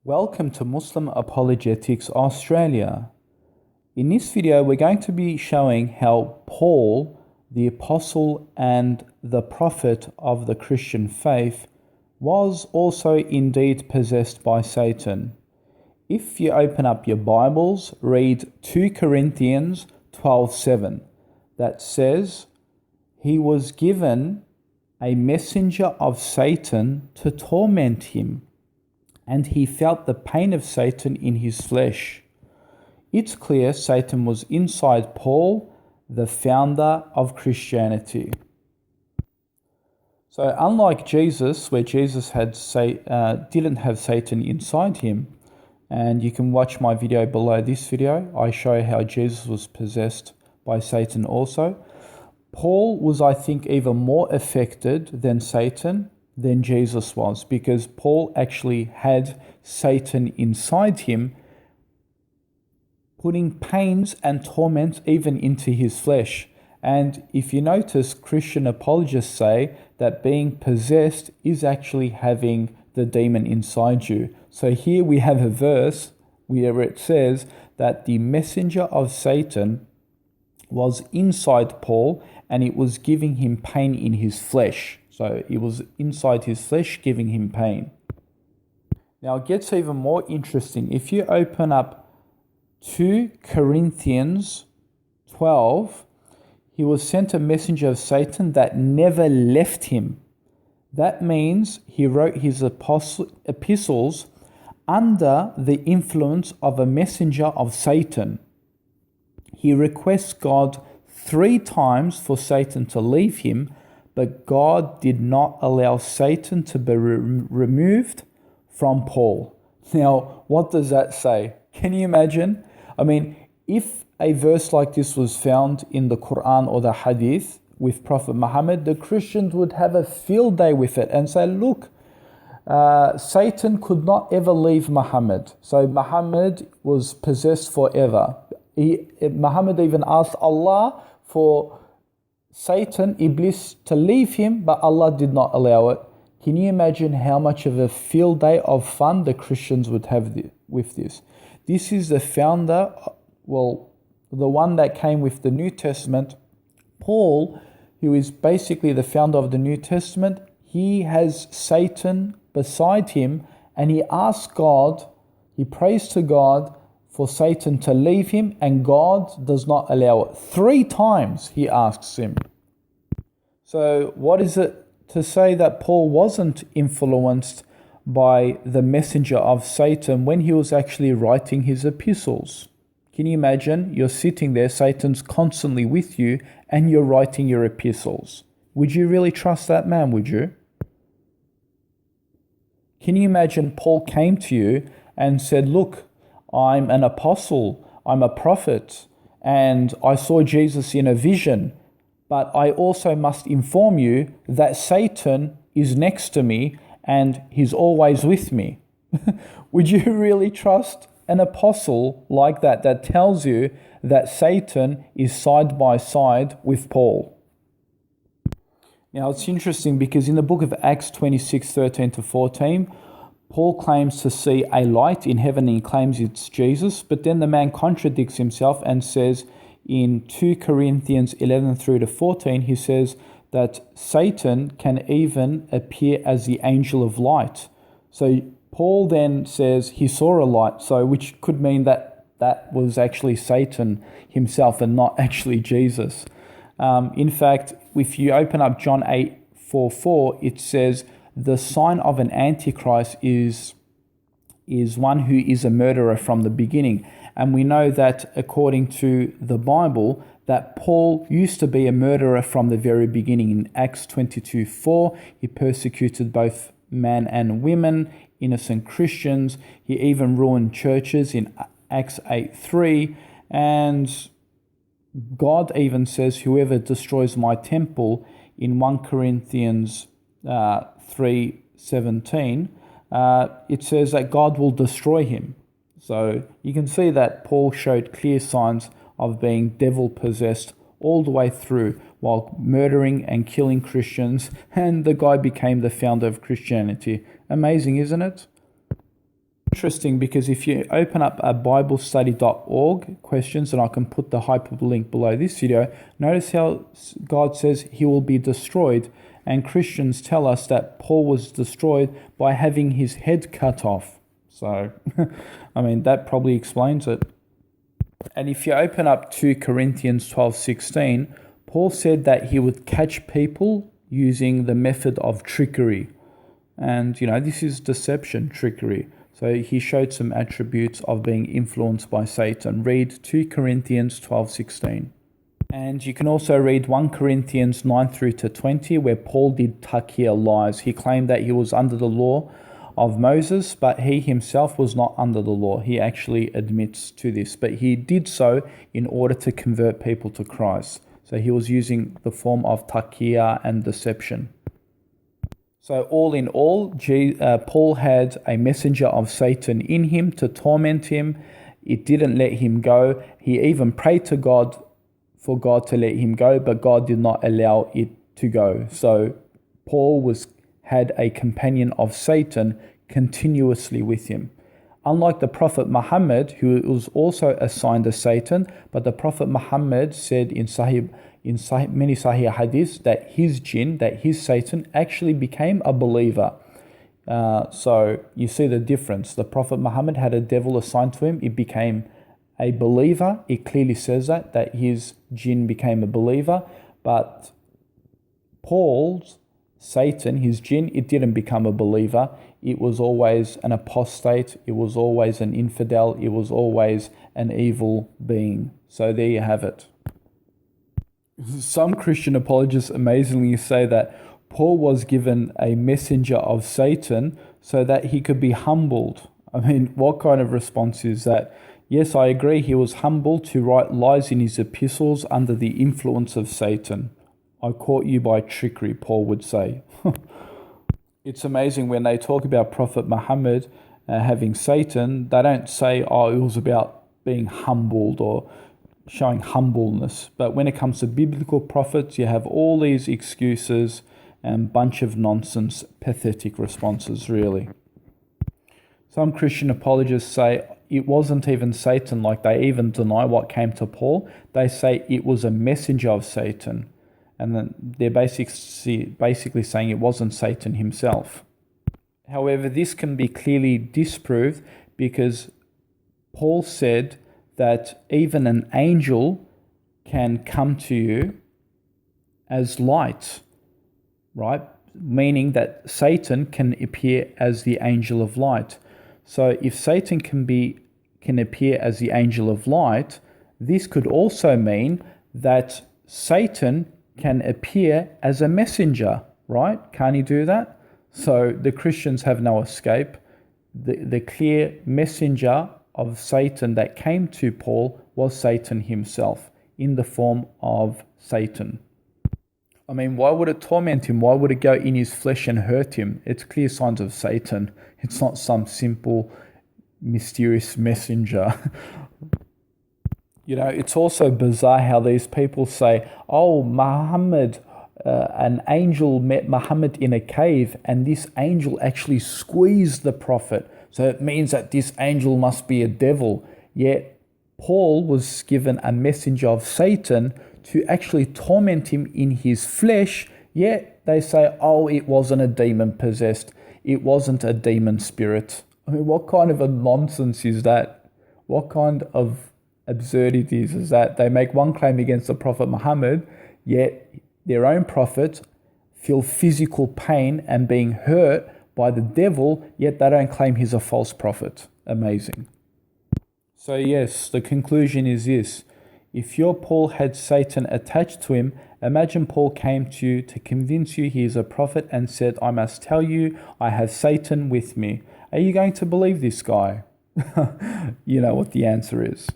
Welcome to Muslim Apologetics Australia. In this video, we're going to be showing how Paul, the apostle and the prophet of the Christian faith, was also indeed possessed by Satan. If you open up your Bibles, read 2 Corinthians 12:7. That says, "He was given a messenger of Satan to torment him, and he felt the pain of Satan in his flesh." It's clear Satan was inside Paul, the founder of Christianity. So unlike Jesus, where Jesus didn't have Satan inside him, and you can watch my video below this video, I show how Jesus was possessed by Satan also. Paul was, I think, even more affected than Satan than Jesus was, because Paul actually had Satan inside him, putting pains and torments even into his flesh. And if you notice, Christian apologists say that being possessed is actually having the demon inside you. So here we have a verse where it says that the messenger of Satan was inside Paul and it was giving him pain in his flesh. So it was inside his flesh giving him pain. Now it gets even more interesting. If you open up 2 Corinthians 12, he was sent a messenger of Satan that never left him. That means he wrote his epistles under the influence of a messenger of Satan. He requests God 3 times for Satan to leave him, but God did not allow Satan to be removed from Paul. Now, what does that say? Can you imagine? I mean, if a verse like this was found in the Quran or the Hadith with Prophet Muhammad, the Christians would have a field day with it and say, look, Satan could not ever leave Muhammad. So Muhammad was possessed forever. Muhammad even asked Allah for Satan, Iblis, to leave him, but Allah did not allow it. Can you imagine how much of a field day of fun the Christians would have with this? This is the founder, the one that came with the New Testament. Paul, who is basically the founder of the New Testament, he has Satan beside him, and he asks God, he prays to God for Satan to leave him, and God does not allow it. 3 times he asks him. So what is it to say that Paul wasn't influenced by the messenger of Satan when he was actually writing his epistles? Can you imagine? You're sitting there, Satan's constantly with you, and you're writing your epistles. Would you really trust that man, would you? Can you imagine Paul came to you and said, look, I'm an apostle, I'm a prophet, and I saw Jesus in a vision, but I also must inform you that Satan is next to me and he's always with me. Would you really trust an apostle like that tells you that Satan is side by side with Paul? Now it's interesting because in the book of Acts 26:13-14, Paul claims to see a light in heaven and he claims it's Jesus, but then the man contradicts himself and says in 2 Corinthians 11:3-14, he says that Satan can even appear as the angel of light. So Paul then says he saw a light, so which could mean that was actually Satan himself and not actually Jesus. In fact, if you open up John 8:4, it says, the sign of an antichrist is one who is a murderer from the beginning. And we know that according to the Bible, that Paul used to be a murderer from the very beginning. In Acts 22:4, he persecuted both men and women, innocent Christians. He even ruined churches in Acts 8:3. And God even says, whoever destroys my temple, in 1 Corinthians 3:17, it says that God will destroy him. So you can see that Paul showed clear signs of being devil-possessed all the way through while murdering and killing Christians, and the guy became the founder of Christianity. Amazing, isn't it? Interesting, because if you open up a BibleStudy.org questions, and I can put the hyperlink below this video, notice how God says he will be destroyed, and Christians tell us that Paul was destroyed by having his head cut off. So, I mean, that probably explains it. And if you open up 2 Corinthians 12:16, Paul said that he would catch people using the method of trickery. And, this is deception, trickery. So he showed some attributes of being influenced by Satan. Read 2 Corinthians 12:16. And you can also read 1 Corinthians 9 through to 20, where Paul did taqiyya lies. He claimed that he was under the law of Moses, but he himself was not under the law. He actually admits to this, but he did so in order to convert people to Christ. So he was using the form of taqiyya and deception. So all in all, Paul had a messenger of Satan in him to torment him. It didn't let him go. He even prayed to God for God to let him go, but God did not allow it to go. So Paul had a companion of Satan continuously with him. Unlike the Prophet Muhammad, who was also assigned to Satan, but the Prophet Muhammad said in many Sahih hadiths that his jinn, that his Satan actually became a believer. So you see the difference. The Prophet Muhammad had a devil assigned to him. It became a believer. It clearly says that his jinn became a believer. But Paul's Satan, his jinn, it didn't become a believer. It was always an apostate. It was always an infidel. It was always an evil being. So there you have it. Some Christian apologists amazingly say that Paul was given a messenger of Satan so that he could be humbled. I mean, what kind of response is that? Yes, I agree, he was humbled to write lies in his epistles under the influence of Satan. I caught you by trickery, Paul would say. It's amazing when they talk about Prophet Muhammad having Satan, they don't say, oh, it was about being humbled or showing humbleness. But when it comes to biblical prophets, you have all these excuses and bunch of nonsense, pathetic responses, really. Some Christian apologists say it wasn't even Satan, like they even deny what came to Paul. They say it was a messenger of Satan. And then they're basically saying it wasn't Satan himself. However, this can be clearly disproved because Paul said that even an angel can come to you as light, right? Meaning that Satan can appear as the angel of light. So if Satan can appear as the angel of light, this could also mean that Satan can appear as a messenger, right? Can't he do that? So the Christians have no escape. The clear messenger of Satan that came to Paul was Satan himself in the form of Satan. I mean, why would it torment him? Why would it go in his flesh and hurt him? It's clear signs of Satan. It's not some simple, mysterious messenger. It's also bizarre how these people say, oh, Muhammad, an angel met Muhammad in a cave and this angel actually squeezed the prophet. So it means that this angel must be a devil. Yet Paul was given a messenger of Satan to actually torment him in his flesh. Yet they say, oh, it wasn't a demon possessed. It wasn't a demon spirit. I mean, what kind of a nonsense is that? What kind of absurdities is that? They make one claim against the Prophet Muhammad, yet their own prophet feel physical pain and being hurt by the devil, yet they don't claim he's a false prophet. Amazing. So yes, the conclusion is this. If your Paul had Satan attached to him, imagine Paul came to you to convince you he is a prophet and said, I must tell you, I have Satan with me. Are you going to believe this guy? You know what the answer is.